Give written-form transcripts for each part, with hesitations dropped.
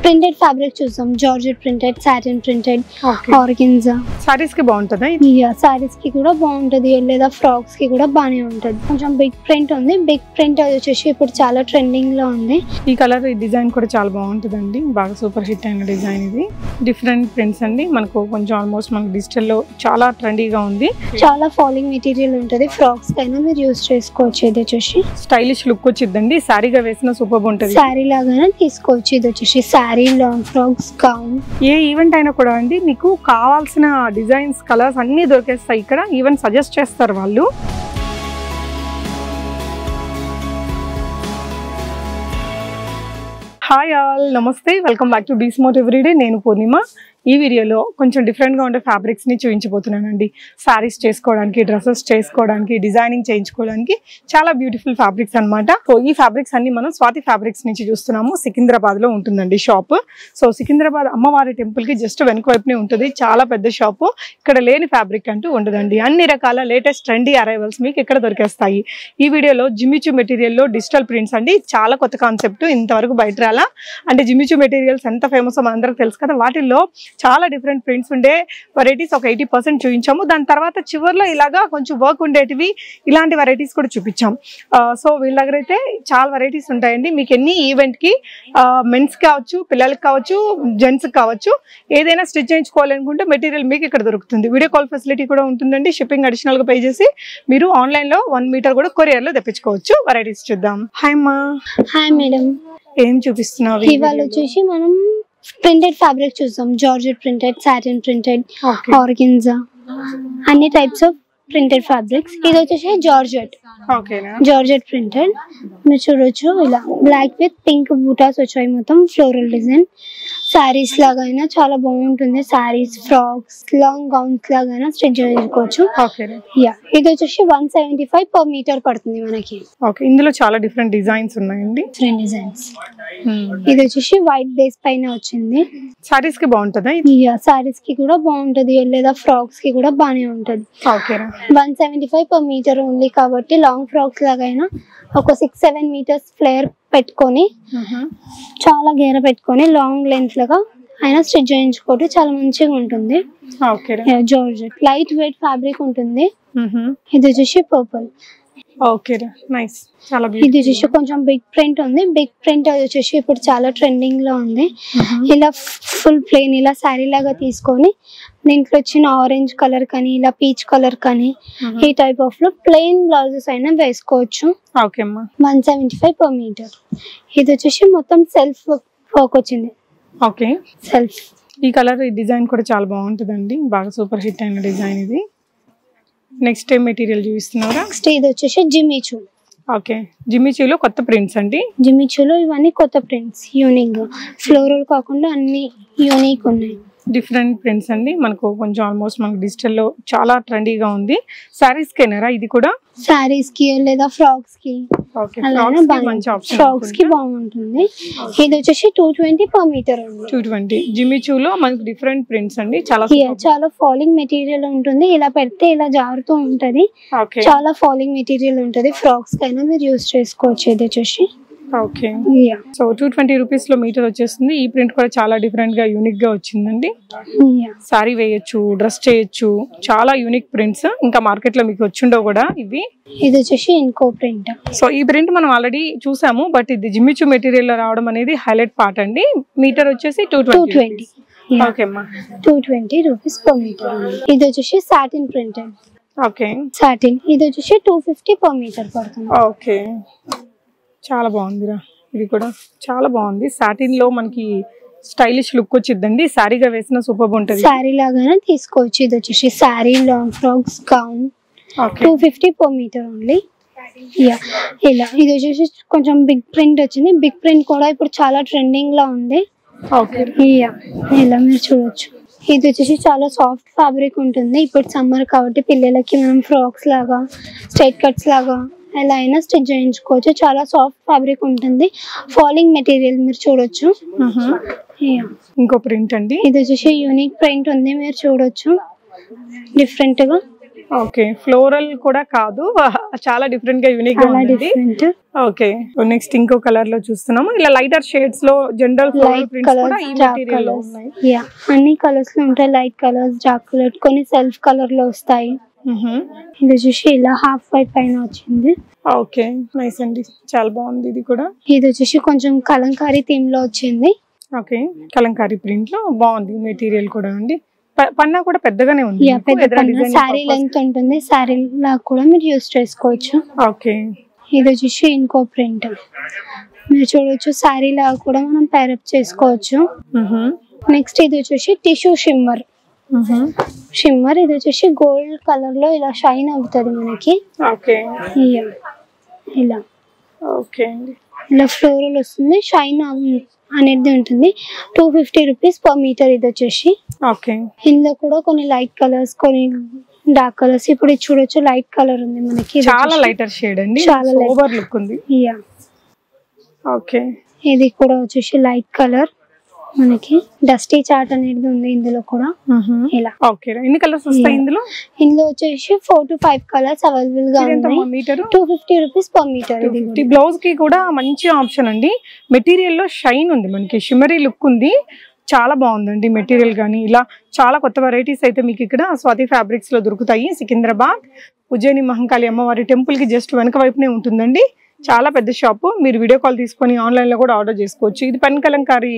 Printed fabric చూసాం, georgette printed, satin printed, organza. Saris కి బాగుంటుందా? సారీస్ కి కూడా బాగుంటది, లేదా ఫ్రాక్స్ కి కూడా బానే ఉంటది. కొంచెం బిగ్ ప్రింట్ ఉంది. బిగ్ ప్రింట్ వచ్చేసి ఇప్పుడు చాలా ట్రెండింగ్ లో ఉంది. ఈ కలర్ డిజైన్ కూడా చాలా బాగుంటుందండి, బాగా సూపర్ హిట్ అయిన డిజైన్ ఇది. డిఫరెంట్ ప్రింట్స్ అండి, మనకు కొంచెం ఆల్మోస్ట్ మనకు డిజిటల్ లో చాలా ట్రెండీగా ఉంది. చాలా ఫాలింగ్ మెటీరియల్ ఉంటది, ఫ్రాక్స్ కైనా మీరు యూస్ చేసుకోవచ్చు. ఇది వచ్చేసి స్టైలిష్ లుక్ వచ్చిందండి, సారీగా వేసిన సూపర్ ఉంటుంది. సారీ లాగానే తీసుకోవచ్చు. ఇది వచ్చేసి సారీ, లాంగ్ ఫ్రాక్స్, గౌన్. ఏ ఈవెంట్ అయినా కూడా అండి మీకు కావాల్సిన డిజైన్స్, కలర్స్ అన్ని దొరికేస్తాయి ఇక్కడ. ఈవెన్ సజెస్ట్ చేస్తారు వాళ్ళు. హాయ్ ఆల్, నమస్తే, welcome back to be smart everyday. నేను పూర్ణిమ. ఈ వీడియోలో కొంచెం డిఫరెంట్గా ఉండే ఫ్యాబ్రిక్స్ని చూపించబోతున్నానండి. శారీస్ చేసుకోవడానికి, డ్రెస్సెస్ చేసుకోవడానికి, డిజైనింగ్ చేయించుకోవడానికి చాలా బ్యూటిఫుల్ ఫ్యాబ్రిక్స్ అనమాట. సో ఈ ఫ్యాబ్రిక్స్ అన్ని మనం స్వాతి ఫ్యాబ్రిక్స్ నుంచి చూస్తున్నాము. సికింద్రాబాద్లో ఉంటుందండి షాప్. సో సికింద్రాబాద్ అమ్మవారి టెంపుల్కి జస్ట్ వెనుక వైపునే ఉంటుంది. చాలా పెద్ద షాపు. ఇక్కడ లేని ఫ్యాబ్రిక్ అంటూ ఉండదండి. అన్ని రకాల లేటెస్ట్ ట్రెండీ అరైవల్స్ మీకు ఇక్కడ దొరికేస్తాయి. ఈ వీడియోలో జిమ్మిచూ మెటీరియల్లో డిజిటల్ ప్రింట్స్ అండి. చాలా కొత్త కాన్సెప్ట్, ఇంతవరకు బయట రాలా. అంటే జిమ్మిచూ మెటీరియల్స్ ఎంత ఫేమస్ మనందరికి తెలుసు కదా. వాటిల్లో చాలా డిఫరెంట్ ప్రింట్స్ ఉండే వెరైటీస్ ఒక 80% చూపించాము. దాని తర్వాత చివరిలో ఇలాగా కొంచెం వర్క్ ఉండేటివి, ఇలాంటి వెరైటీస్ కూడా చూపించాం. సో వీళ్ళ దగ్గర అయితే చాలా వెరైటీస్ ఉంటాయండి. మీకు ఎన్ని ఈవెంట్కి, మెన్స్ కావచ్చు, పిల్లలకి కావచ్చు, జెంట్స్కి కావచ్చు, ఏదైనా స్టిచ్ చేయించుకోవాలనుకుంటే మెటీరియల్ మీకు ఇక్కడ దొరుకుతుంది. వీడియో కాల్ ఫెసిలిటీ కూడా ఉంటుందండి. షిప్పింగ్ అడిషనల్గా పే చేసి మీరు ఆన్లైన్లో 1 మీటర్ కూడా కొరియర్లో తెప్పించుకోవచ్చు. వెరైటీస్ చూద్దాం. హాయ్ అమ్మా. Hi madam. ఏం చూపిస్తున్నావు? ఇవాళ వచ్చేసి మనం ప్రింటెడ్ ఫ్యాబ్రిక్ చూసాం, georgette printed, satin printed, organza, అన్ని టైప్స్ ఆఫ్ ప్రింటెడ్ ఫ్యాబ్రిక్స్. ఇది వచ్చేసి జార్జెట్ ప్రింటెడ్. మీరు చూడొచ్చు, ఇలా బ్లాక్ విత్ పింక్ బూటాస్ వచ్చాయి. మొత్తం ఫ్లోరల్ డిజైన్. శారీస్ లాగైనా చాలా బాగుంటుంది. శారీస్, ఫ్రాక్స్, లాంగ్ గౌన్స్ లాగైనా స్టిచ్ చేసుకోవచ్చు. ఇది వచ్చేసి 175 per meter పడుతుంది మనకి. ఇందులో చాలా డిఫరెంట్ డిజైన్స్ ఉన్నాయండి. Different designs. ఇది వచ్చేసి వైట్ బేస్ పైన వచ్చింది. సారీస్ కి బాగుంటుందా? సారీస్ కి కూడా బాగుంటది, లేదా ఫ్రాక్స్ కి కూడా బానే ఉంటది. 175 per meter ఓన్లీ కాబట్టి లాంగ్ ఫ్రాక్స్ లాగైనా ఒక 6-7 meters ఫ్లేర్ పెట్టుకొని, చాలా గేర పెట్టుకొని లాంగ్ లెంత్ లాగా అయినా స్టిచ్ చేయించుకోవడం చాలా మంచిగా ఉంటుంది. జార్జెట్ లైట్ వెయిట్ ఫ్యాబ్రిక్ ఉంటుంది. ఇది వచ్చేసి పర్పుల్. ఇది వచ్చేసి కొంచెం బిగ్ ప్రింట్ ఉంది. బిగ్ ప్రింట్ వచ్చేసి ఇప్పుడు చాలా ట్రెండింగ్ లో ఉంది. ఇలా ఫుల్ ప్లెయిన్ ఇలా శారీ లాగా తీసుకొని దీంట్లో వచ్చిన ఆరెంజ్ కలర్ కానీ, ఇలా పీచ్ కలర్ కానీ, ఈ టైప్ ఆఫ్ లో ప్లెయిన్ బ్లౌజెస్ అయినా వేసుకోవచ్చు. 175 per meter. ఇది వచ్చేసి మొత్తం సెల్ఫ్ వర్క్ వచ్చింది. సెల్ఫ్. ఈ కలర్, ఈ డిజైన్ కూడా చాలా బాగుంటుందండి, బాగా సూపర్ హిట్ అయిన డిజైన్ ఇది. నెక్స్ట్ టైం మెటీరియల్ చూపిస్తున్నారా? నెక్స్ట్ ఇది వచ్చేసి జిమ్మిచూ. జిమ్మిచూలో కొత్త ప్రింట్స్ అండి. జిమ్మిచూలో ఇవన్నీ కొత్త ప్రింట్స్, యూనిక్ గా ఫ్లోరల్ కాకుండా అన్ని యూనిక్ ఉన్నాయి. డిఫరెంట్ ప్రింట్స్ అండి, మనకు కొంచెం ఆల్మోస్ట్ మనకు డిజిటల్ లో చాలా ట్రెండీగా ఉంది. సారీస్ కేనారా ఇది కూడా? సారీస్ కి లేదా ఫ్రాక్స్ కి, ఫ్రాక్స్ కి బాగుంటుంది. ఇది వచ్చేసి 220 per meter ఉంది. 220. జిమ్మిచూలో మనకు డిఫరెంట్ ప్రింట్స్ అండి. చాలా ఫాలింగ్ మెటీరియల్ ఉంటుంది. ఇలా పెడితే ఇలా జారుతూ ఉంటది. చాలా ఫాలింగ్ మెటీరియల్ ఉంటది. ఫ్రాక్స్ కైనా మీరు యూస్ చేసుకోవచ్చు. ఇది వచ్చేసి సో 220 రూపీస్ లో మీటర్ వచ్చేస్తుంది. ఈ ప్రింట్ కూడా చాలా డిఫరెంట్ గా, యూనిక్ గా వచ్చిందండి. సారీ వేయచ్చు, డ్రెస్ చేయొచ్చు, చాలా యూనిక్ ప్రింట్స్. ఇంకా మార్కెట్ లో మీకు వచ్చిండవు కూడా ఇవి. ఇది వచ్చేసి ఇంకో ప్రింట్. సో ఈ ప్రింట్ మనం ఆల్రెడీ చూసాము, బట్ ఇది జిమ్మిచూ మెటీరియల్ లో రావడం అనేది హైలైట్ పార్ట్ అండి. మీటర్ వచ్చేసి 220. 220 rupees per meter. ఇది వచ్చేసి సాటిన్ ప్రింటెడ్. సాటిన్. ఇది వచ్చేసి 250 per meter పడుతుంది. చాలా బాగుందిరా, ఇది కూడా చాలా బాగుంది. సాటిన్ లో మనకి స్టైలిష్ లుక్ వచ్చిందండి, సారీగా వేసిన సూపర్ ఉంటుంది. సారీ లాగానే తీసుకోవచ్చు. ఇది వచ్చేసి sorry, long frocks, gown. 250 per meter only. ఇలా ఇది వచ్చేసి కొంచెం బిగ్ ప్రింట్ వచ్చింది. బిగ్ ప్రింట్ కూడా ఇప్పుడు చాలా ట్రెండింగ్ లో ఉంది. ఇలా మీరు చూడొచ్చు. ఇది వచ్చేసి చాలా సాఫ్ట్ ఫ్యాబ్రిక్ ఉంటుంది. ఇప్పుడు సమ్మర్ కాబట్టి పిల్లలకి మనం ఫ్రాక్స్ లాగా, స్ట్రైట్ కట్స్ లాగా ఎలా అయినా స్టిచ్ చేయించుకోవచ్చు. చాలా సాఫ్ట్ ఫ్యాబ్రిక్ ఉంటుంది. ఫాలింగ్ మెటీరియల్ మీరు చూడొచ్చు. ఇంకో ప్రింట్ అండి. ఇది వచ్చేసి యూనిక్ ప్రింట్ ఉంది, మీరు చూడొచ్చు. డిఫరెంట్ గా ఓకే, ఫ్లోరల్ కూడా కాదు, చాలా డిఫరెంట్ గా యూనిక్ గా ఉంది. ఓకే, నెక్స్ట్ ఇంకో కలర్ లో చూస్తున్నాము. ఇలా లైటర్ షేడ్స్ లో జనరల్ ఫ్లోరల్ ప్రింట్స్ కూడా ఈ మెటీరియల్ లో ఉన్నాయి. యా, అన్ని కలర్స్ లో ఉంటాయి. లైట్ కలర్స్, డార్క్ కలర్, కొన్ని సెల్ఫ్ కలర్ లో వస్తాయి. ఇది వచ్చేసి ఇలా హాఫ్ వైట్ పైన వచ్చింది. ఓకే, నైస్ అండి, చాలా బాగుంది. ఇది కూడా ఇది వచ్చేసి కొంచెం కలంకారీ థీమ్ లో వచ్చింది. ఓకే, కలంకారీ ప్రింట్ లో బాగుంది మెటీరియల్ కూడా అండి. పన్నా కూడా పెద్దగానే ఉంది. సారీ లెంత్ ఉంటుంది, సారీ లాగా కూడా మీరు యూస్ చేసుకోవచ్చు. ఓకే, ఇది వచ్చేసి ఇంకో ప్రింట్ మీరు చూడొచ్చు. సారీ లాగా కూడా మనం పేరప్ చేసుకోవచ్చు. నెక్స్ట్ ఇది వచ్చేసి టిష్యూ షిమ్మర్. ఇది వచ్చేసి గోల్డ్ కలర్ లో ఇలా షైన్ అవుతుంది మనకి. ఓకే, ఇలా ఓకే, ఇలా ఫ్లోరల్ వస్తుంది, షైన్ అనేది ఉంటుంది. 250 రూపీస్ పర్ మీటర్. ఇది వచ్చేసి ఓకే, ఇందులో కూడా కొన్ని లైట్ కలర్స్, కొన్ని డార్క్ కలర్స్. ఇప్పుడు ఇది చూడొచ్చు, లైట్ కలర్ ఉంది మనకి, చాలా లైటర్ షేడ్ అండి, చాలా ఓవర్ లుక్ ఉంది. యా, ఓకే, ఇది కూడా వచ్చేసి లైట్ కలర్ మనకి. డస్టీ చార్ట్ అనేది ఉంది ఇందులో కూడా. ఇలా ఓకే, ఎన్ని కలర్స్ వస్తాయి ఇందులో? ఇందులో వచ్చేసి 4 to 5 కలర్స్ అవైలబుల్ గా ఉన్నాయి. 250 రూపీస్ పర్ మీటర్. ఇది బ్లౌజ్ కి కూడా మంచి ఆప్షన్ అండి. మెటీరియల్ లో షైన్ ఉంది మనకి, షిమరీ లుక్ ఉంది, చాలా బాగుందండి మెటీరియల్. కానీ ఇలా చాలా కొత్త వెరైటీస్ అయితే మీకు ఇక్కడ స్వాతి ఫ్యాబ్రిక్స్ లో దొరుకుతాయి. సికింద్రాబాద్ ఉజ్జయిని మహంకాళి అమ్మవారి టెంపుల్ కి జస్ట్ వెనక వైపునే ఉంటుందండి. చాలా పెద్ద షాప్. మీరు వీడియో కాల్ తీసుకొని ఆన్లైన్ లో కూడా ఆర్డర్ చేసుకోవచ్చు. ఇది పెన్ కలంకారీ.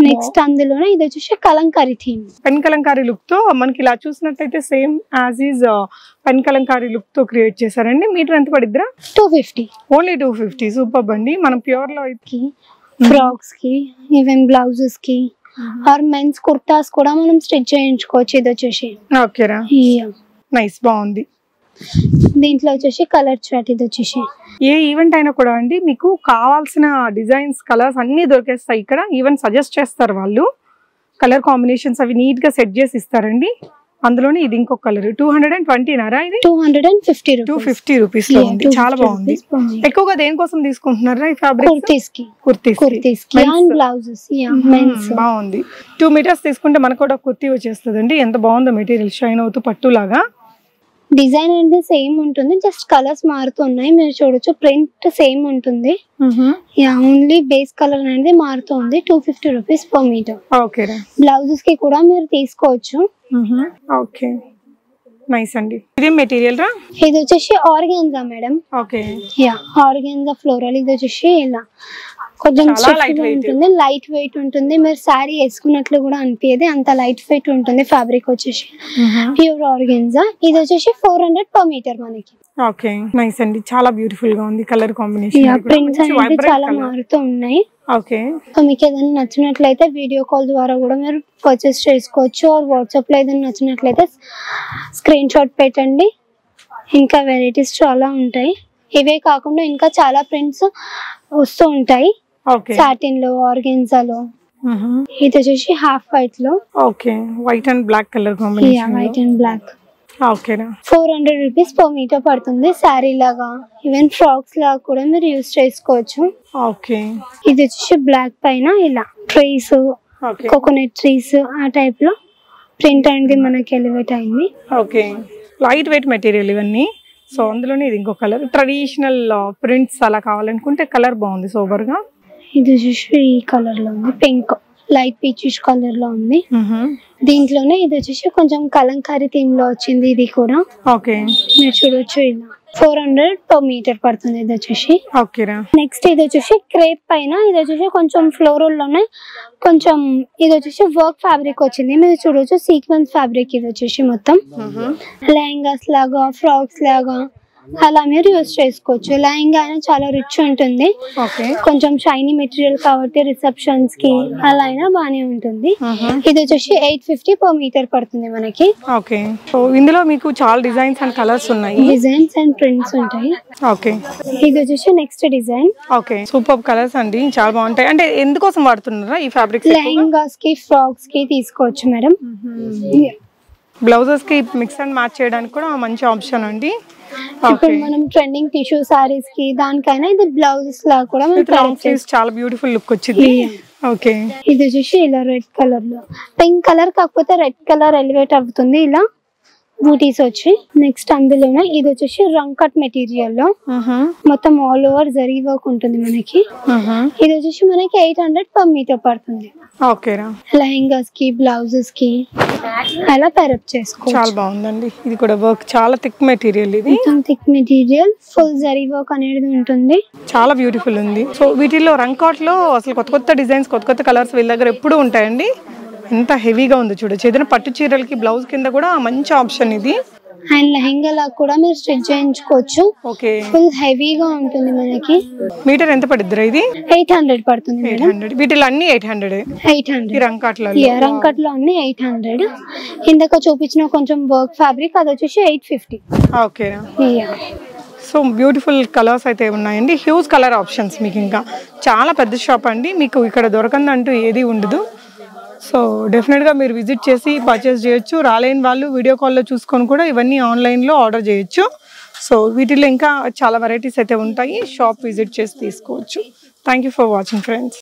నెక్స్ట్ అందులోనే ఇది వచ్చేసి Kalamkari theme, pen Kalamkari look తో మనకి ఇలా చూసినట్టయితే same as is pen Kalamkari look తో క్రియేట్ చేశారండి. మీటర్ ఎంత పడిద్దిరా? 250. ఓన్లీ 250. సూపర్ అండి. మనం ప్యూర్ లో ఫ్రాక్స్ కి, ఈవెన్ బ్లౌజెస్ కి ఆర్ మెన్స్ కుర్తాస్ కూడా మనం స్టిచ్ చేయించుకోవచ్చు. ఇది వచ్చేసి ఓకేరా, నైస్, బాగుంది. దీంట్లో వచ్చేసి కలర్ చార్ట్. ఇది వచ్చేసి ఏ ఈవెంట్ అయినా కూడా అండి మీకు కావాల్సిన డిజైన్స్, కలర్స్ అన్ని దొరికేస్తాయి ఇక్కడ. ఈవెన్ సజెస్ట్ చేస్తారు వాళ్ళు, కలర్ కాంబినేషన్స్ అవి నీట్ గా సెట్ చేసి ఇస్తారండి. అందులోనే ఇది ఇంకొక కలర్. 220 నారా? ఇది 250 రూపీస్ లో ఉంది. చాలా బాగుంది. ఎక్కువగా దేనికోసం తీసుకుంటున్నారా ఈ ఫ్యాబ్రిక్? Kurtis and blouses. బాగుంది. 2 మీటర్స్ తీసుకుంటే మనకు కూడా కుర్తీ వచ్చేస్తుందండి. ఎంత బాగుందో మెటీరియల్, షైన్ అవుతూ పట్టు లాగా. డిజైన్ అనేది సేమ్ ఉంటుంది, జస్ట్ కలర్స్ మారుతున్నాయి. మీరు చూడొచ్చు, ప్రింట్ సేమ్ ఉంటుంది. ఓన్లీ బేస్ కలర్ అనేది మారుతుంది. 250 rupees per metre. Okay, blouses కి కూడా మీరు తీసుకోవచ్చు. ఓకే, నైస్ అండి. ఇదే మెటీరియల్ రా? ఇది వచ్చేసి organza madam. Okay, organza floral. ఇది వచ్చేసి ఇలా కొంచెం ఉంటుంది, లైట్ వెయిట్ ఉంటుంది. మీరు శారీ వేసుకున్నట్లు కూడా అనిపించదు, అంత లైట్ వెయిట్ ఉంటుంది. ఫ్యాబ్రిక్ వచ్చేసి ప్యూర్ ఆర్గాన్జా. ఇది వచ్చేసి 400 పర్ మీటర్ మనకి. ఓకే, నైస్ అండి, చాలా బ్యూటిఫుల్ గా ఉంది కలర్ కాంబినేషన్. ప్రింట్స్ అనేది చాలా మారుతూ ఉన్నాయి. ఓకే, సో మీకు ఏదైనా నచ్చినట్లయితే వీడియో కాల్ ద్వారా కూడా మీరు పర్చేస్ చేసుకోవచ్చు. ఆర్ వాట్సాప్ లో ఏదైనా నచ్చినట్లయితే స్క్రీన్ షాట్ పెట్టండి. ఇంకా వెరైటీస్ చాలా ఉంటాయి. ఇవే కాకుండా ఇంకా చాలా ప్రింట్స్ వస్తూ ఉంటాయి. సాటిన్ లో, ఆర్గాన్జాలో. ఇది వచ్చేసి హాఫ్ వైట్ లో. Okay, white and black colour combination. White and black. ఓకేనా, 400 రూపీస్ పర్ మీటర్ పడుతుంది. శారీ లాగా, ఈవెన్ ఫ్రాక్స్ లాగా కూడా మీరు యూస్ చేసుకోవచ్చు. ఓకే, ఇది వచ్చేసి బ్లాక్ పైన ఇలా ట్రీస్, కోకోనట్ ట్రీస్ ఆ టైప్ లో ప్రింట్ అనేది మనకి ఎలివేట్ అయింది. ఓకే, లైట్ వెయిట్ మెటీరియల్ ఇవన్నీ. సో అందులోనే ఇది ఇంకో కలర్. ట్రెడిషనల్ ప్రింట్స్ అలా కావాలనుకుంటే కలర్ బాగుంది సోబర్ గా. ఇది వచ్చేసి ఈ కలర్ లో ఉంది, పింక్ లైట్ పీచిష్ కలర్ లో ఉంది. దీంట్లోనే ఇది వచ్చేసి కొంచెం కలంకారీ థీమ్ లో వచ్చింది. ఇది కూడా ఓకే, మీరు చూడొచ్చు. ఇలా 400 పర్ మీటర్ పడుతుంది. ఇది వచ్చేసి ఓకేరా. నెక్స్ట్ ఇది వచ్చేసి క్రేప్ పైన. ఇది వచ్చేసి కొంచెం ఫ్లోరల్ లోనే కొంచెం ఇది వచ్చేసి వర్క్ ఫ్యాబ్రిక్ వచ్చింది. మీరు చూడొచ్చు, సీక్వెన్స్ ఫ్యాబ్రిక్. ఇది వచ్చేసి మొత్తం లెహంగాస్ లాగా, ఫ్రాక్స్ లాగా అలా మీరు యూస్ చేసుకోవచ్చు. లెహంగా అయినా చాలా రిచ్ ఉంటుంది, కొంచెం షైనీ మెటీరియల్ కాబట్టి రిసెప్షన్స్ కి అలా అయినా బానే ఉంటుంది. ఇది వచ్చేసి 850 పర్ మీటర్ పడుతుంది మనకి. ఓకే, సో ఇందులో మీకు చాలా డిజైన్స్ అండ్ కలర్స్ ఉన్నాయి, డిజైన్స్ అండ్ ప్రింట్స్ ఉంటాయి. ఓకే, ఇది వచ్చేసి next design. Okay, super colours అండి, చాలా బాగుంటాయి. అంటే ఎందుకోసం వాడుతున్నారా ఈ ఫ్యాబ్రిక్? లెహంగాస్ కి, ఫ్రాక్స్ కి తీసుకోవచ్చు మేడం. బ్లౌజెస్ కి మిక్స్ అండ్ మ్యాచ్ చేయడానికి కూడా మంచి ఆప్షన్ అండి. ఇప్పుడు మనం ట్రెండింగ్ టిష్యూ సారీస్ కి దానికైనా ఇది బ్లౌజెస్ లా కూడా చాలా బ్యూటిఫుల్ లుక్ వచ్చింది. ఓకే, ఇది వచ్చేసి ఇలా రెడ్ కలర్ లో, పింక్ కలర్ కాకపోతే రెడ్ కలర్ ఎలివేట్ అవుతుంది. ఇలా బూటీస్ వచ్చి నెక్స్ట్ అందులోనే ఇది వచ్చేసి రంగ్ కట్ మెటీరియల్ లో మొత్తం ఆల్ ఓవర్ జరీ వర్క్ ఉంటుంది మనకి. ఇది వచ్చేసి మనకి 800 per meter పడుతుంది. ఓకేరా. లెహంగాస్ కి బ్లౌజెస్ కి అలా పేరప్ చేసుకోవచ్చు. చాలా బాగుందండి. ఇది కూడా వర్క్ చాలా థిక్ మెటీరియల్. ఇది thick material full zari work అనేది ఉంటుంది. చాలా బ్యూటిఫుల్ ఉంది. సో వీటిలో రంకాట్ లో అసలు కొత్త కొత్త డిజైన్స్ కొత్త కొత్త కలర్స్ వీళ్ళ దగ్గర ఎప్పుడు ఉంటాయండి. ఎంత హెవీగా ఉంది చూడొచ్చు. ఏదైనా పట్టు చీరలకి బ్లౌజ్ కింద కూడా మంచి ఆప్షన్ ఇది. అండ్ లెహంగా లా కూడా మీరు స్టిచ్ చేయించుకోవచ్చు. ఓకే. ఫుల్ హెవీగా ఉంటుంది మనకి. మీటర్ ఎంత పడుద్దిరా ఇది? 800 పడుతుంది. 800. వీటిలో అన్ని 800. 800 ఈ రంకాట్ లో. రంకట్ లో అన్ని 800. ఇందాక చూపించిన కొంచెం వర్క్ ఫ్యాబ్రిక్ అది వచ్చేసి 850. ఓకేనా. సో బ్యూటిఫుల్ కలర్స్ అయితే ఉన్నాయండి. Huge colour options. మీకు ఇంకా చాలా పెద్ద షాప్ అండి. మీకు ఇక్కడ దొరకందంటూ ఏది ఉండదు. సో డెఫినెట్గా మీరు విజిట్ చేసి పర్చేస్ చేయొచ్చు. రాలేని వాళ్ళు వీడియో కాల్లో చూసుకొని కూడా ఇవన్నీ ఆన్లైన్లో ఆర్డర్ చేయొచ్చు. సో వీటిలో ఇంకా చాలా వెరైటీస్ అయితే ఉంటాయి. షాప్ విజిట్ చేసి తీసుకోవచ్చు. Thank you for watching friends.